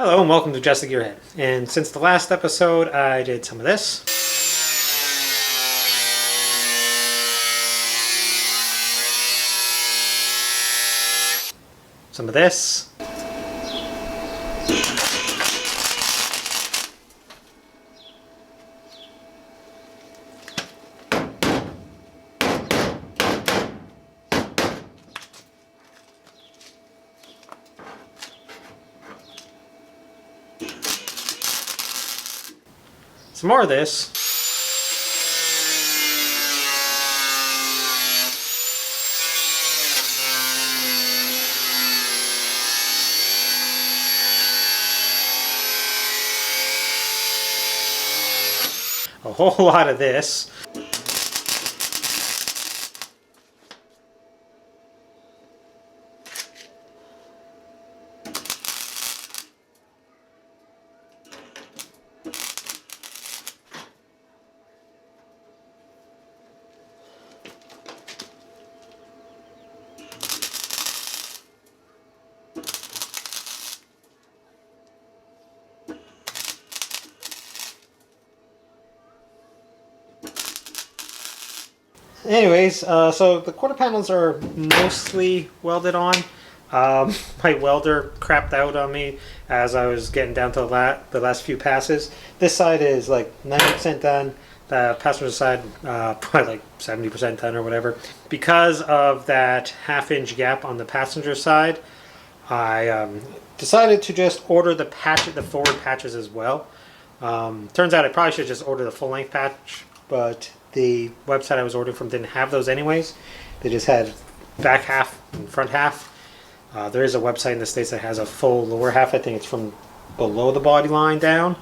Hello and welcome to Just A GearHead. And since the last episode I did some of this. Some of this. Some more of this. A whole lot of this. Anyways, so the quarter panels are mostly welded on. My welder crapped out on me as I was getting down to the last few passes. This side is like 90% done. The passenger side probably like 70% done or whatever. Because of that half-inch gap on the passenger side, I decided to just order the forward patches as well. Turns out I probably should just order the full-length patch, but the website I was ordering from didn't have those anyways. They just had back half and front half. There is a website in the States that has a full lower half. I think it's from below the body line down.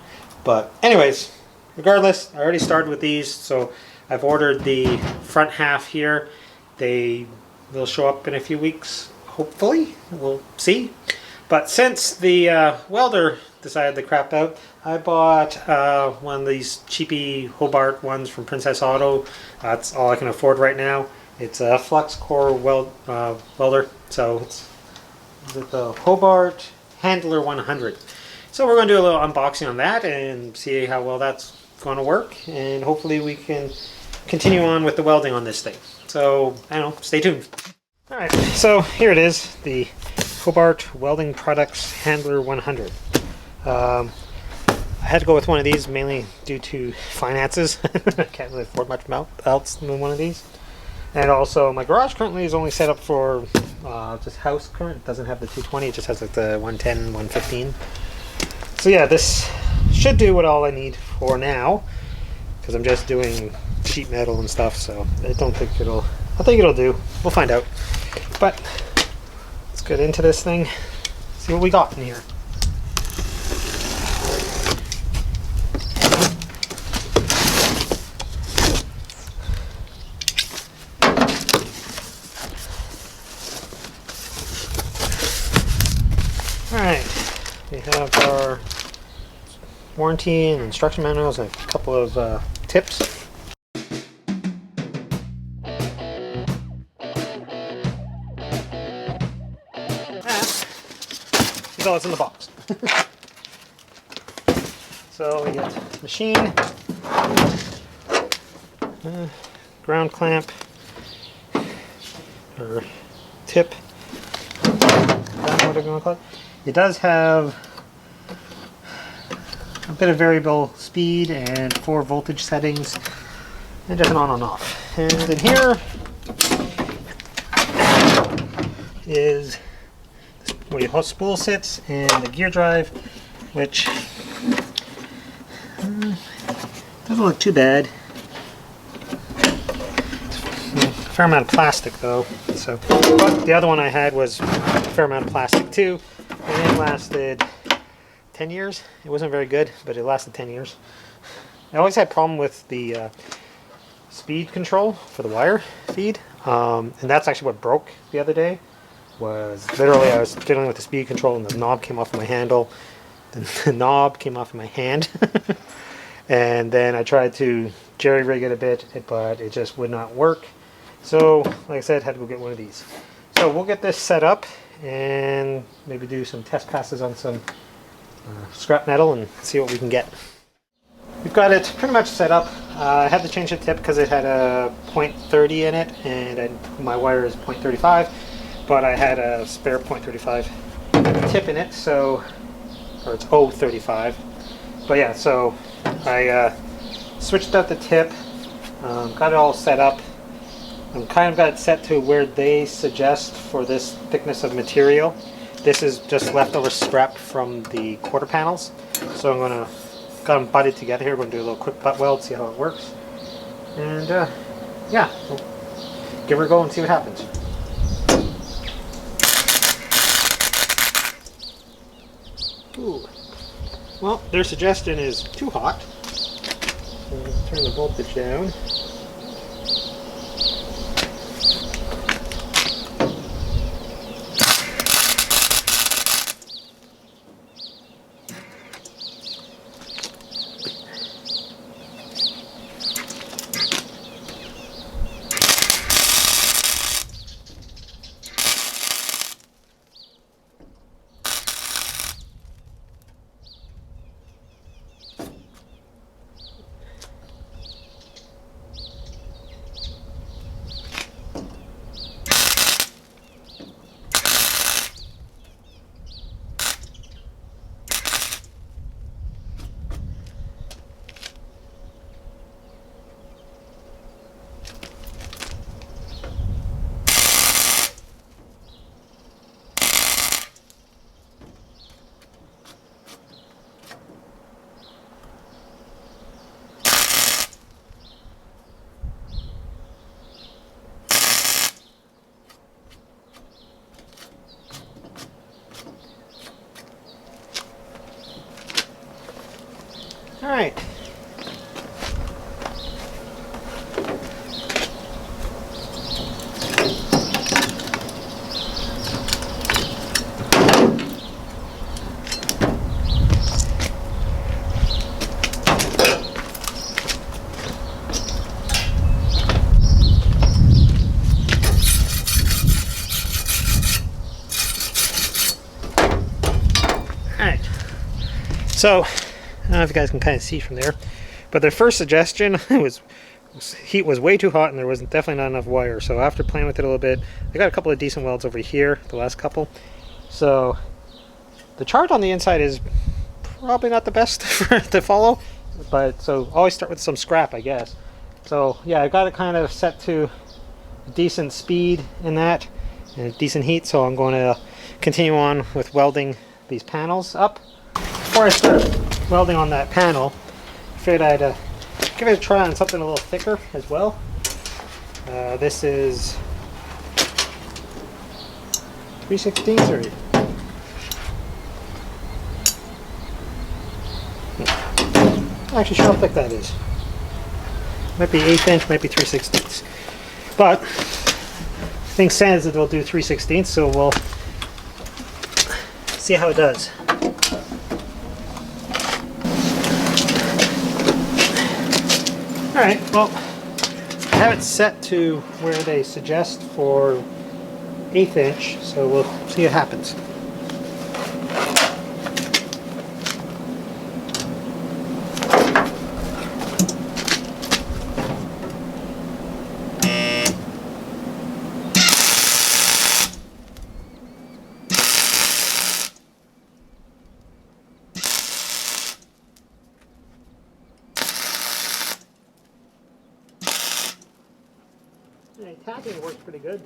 But anyways, regardless, I already started with these. So I've ordered the front half here. They'll show up in a few weeks, hopefully. We'll see. But since the welder decided to crap out, I bought one of these cheapy Hobart ones from Princess Auto. That's all I can afford right now. It's a flux core welder. So it's the Hobart Handler 100. So we're going to do a little unboxing on that and see how well that's going to work. And hopefully we can continue on with the welding on this thing. So, I don't know, stay tuned. Alright, so here it is, the Hobart Welding Products Handler 100. I had to go with one of these mainly due to finances. I can't really afford much else than one of these. And also my garage currently is only set up for just house current. It doesn't have the 220, it just has like the 110, 115. So yeah, this should do what all I need for now, because I'm just doing sheet metal and stuff, so I think it'll do. We'll find out. But let's get into this thing, see what we got in here. Alright, we have our warranty and instruction manuals and a couple of tips. That's all that's in the box. So we get machine, ground clamp, or tip, what are you going to call it? It does have a bit of variable speed and 4 voltage settings, and just an on and off. And in here is where your spool sits and the gear drive, which doesn't look too bad. A fair amount of plastic though. So, but the other one I had was a fair amount of plastic too. And it lasted 10 years. It wasn't very good, but it lasted 10 years. I always had a problem with the speed control for the wire feed. And that's actually what broke the other day. Was literally I was fiddling with the speed control and the knob came off of my handle. The knob came off of my hand. And then I tried to jerry-rig it a bit, but it just would not work. So, like I said, had to go get one of these. So we'll get this set up and maybe do some test passes on some scrap metal and see what we can get. We've got it pretty much set up. I had to change the tip because it had a .30 in it, and my wire is .35, but I had a spare .35 tip in it, so, or it's 0.35. But yeah, so I switched out the tip, got it all set up. I'm kind of got it set to where they suggest for this thickness of material. This is just leftover scrap from the quarter panels, so I'm going to got them butted together here. We're going to do a little quick butt weld, see how it works. And yeah, we'll give her a go and see what happens. Ooh. Well, their suggestion is too hot. So I'm going to turn the voltage down. All right. So, I don't know if you guys can kind of see from there, but their first suggestion was heat was way too hot and there was definitely not enough wire. So after playing with it a little bit, I got a couple of decent welds over here, the last couple. So the chart on the inside is probably not the best to follow, but so always start with some scrap, I guess. So yeah, I got it kind of set to decent speed in that and decent heat, so I'm going to continue on with welding these panels up. Before I start welding on that panel, I figured I'd give it a try on something a little thicker as well. This is 3/16 or I'm not actually sure how thick that is. Might be 1/8 inch, might be 3/16. But the thing says that it'll do 3/16, so we'll see how it does. Alright, well, I have it set to where they suggest for 1/8 inch, so we'll see what happens. Tapping works pretty good.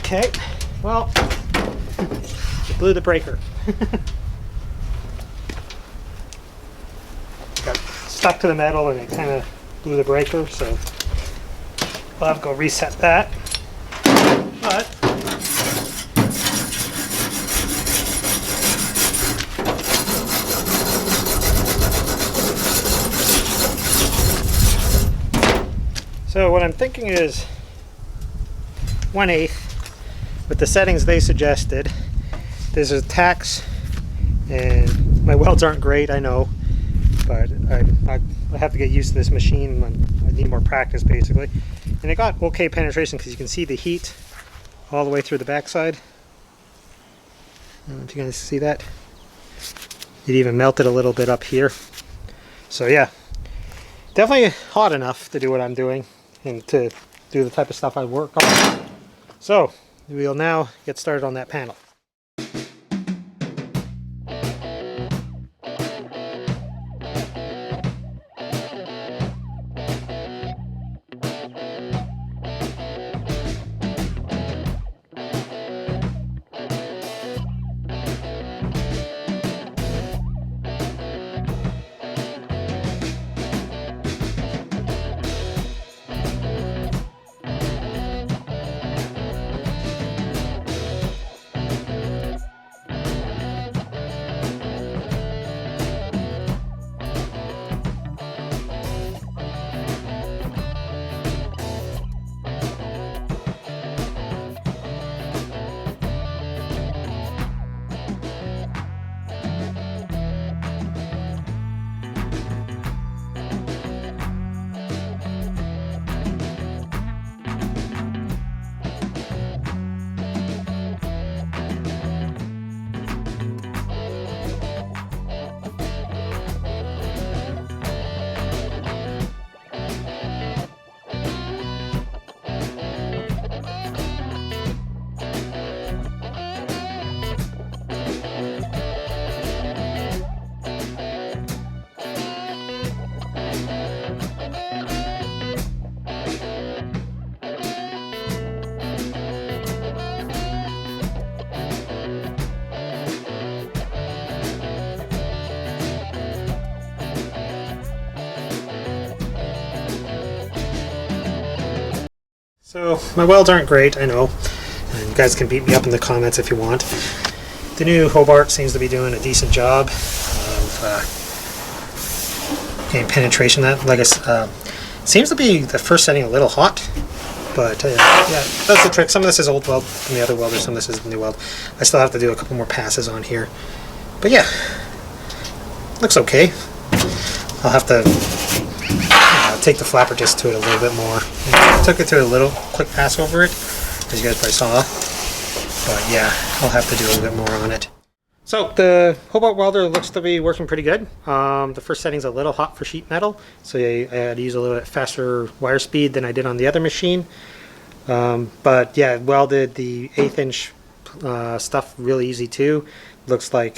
Okay, well, it blew the breaker. stuck to the metal and it kind of blew the breaker, so I'll have to go reset that. But so what I'm thinking is 1/8 with the settings they suggested. There's a tax, and my welds aren't great, I know, but I have to get used to this machine. I need more practice, basically. And it got okay penetration because you can see the heat all the way through the backside. I don't know if you guys see that. It even melted a little bit up here. So yeah, definitely hot enough to do what I'm doing and to do the type of stuff I work on. So we'll now get started on that panel. So my welds aren't great, I know, and you guys can beat me up in the comments if you want. The new Hobart seems to be doing a decent job of getting penetration. That, like I said, seems to be the first setting a little hot, but yeah, that's the trick. Some of this is old weld from the other welder, some of this is the new weld. I still have to do a couple more passes on here, but yeah, looks okay. I'll have to take the flapper just to it a little bit more. I took it to a little quick pass over it, as you guys probably saw. But yeah, I'll have to do a little bit more on it. So the Hobart welder looks to be working pretty good. The first setting's a little hot for sheet metal, so I had to use a little bit faster wire speed than I did on the other machine. But yeah, welded the 1/8 inch stuff really easy too. Looks like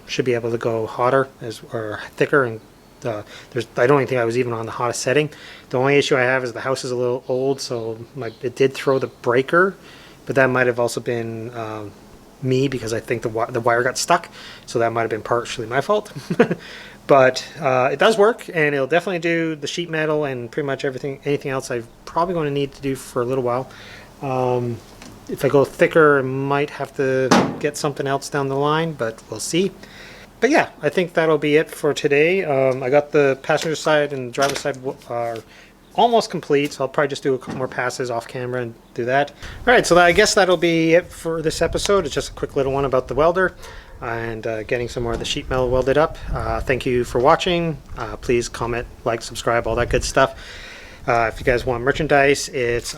should be able to go hotter or thicker, and I don't even think I was even on the hottest setting. The only issue I have is the house is a little old, so it did throw the breaker, but that might have also been me, because I think the wire got stuck, so that might have been partially my fault. But it does work, and it'll definitely do the sheet metal and pretty much anything else I'm probably going to need to do for a little while. If I go thicker, I might have to get something else down the line, but we'll see. But yeah, I think that'll be it for today. I got the passenger side and driver's side are almost complete, so I'll probably just do a couple more passes off camera and do that. Alright, so I guess that'll be it for this episode. It's just a quick little one about the welder and getting some more of the sheet metal welded up. Thank you for watching. Please comment, like, subscribe, all that good stuff. If you guys want merchandise, it's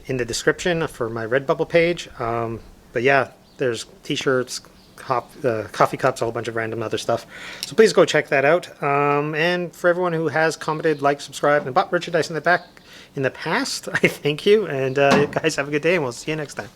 in the description for my Redbubble page. But yeah, there's t-shirts, coffee cups, a whole bunch of random other stuff. So please go check that out. And for everyone who has commented, liked, subscribed, and bought merchandise in the past, I thank you. And guys, have a good day, and we'll see you next time.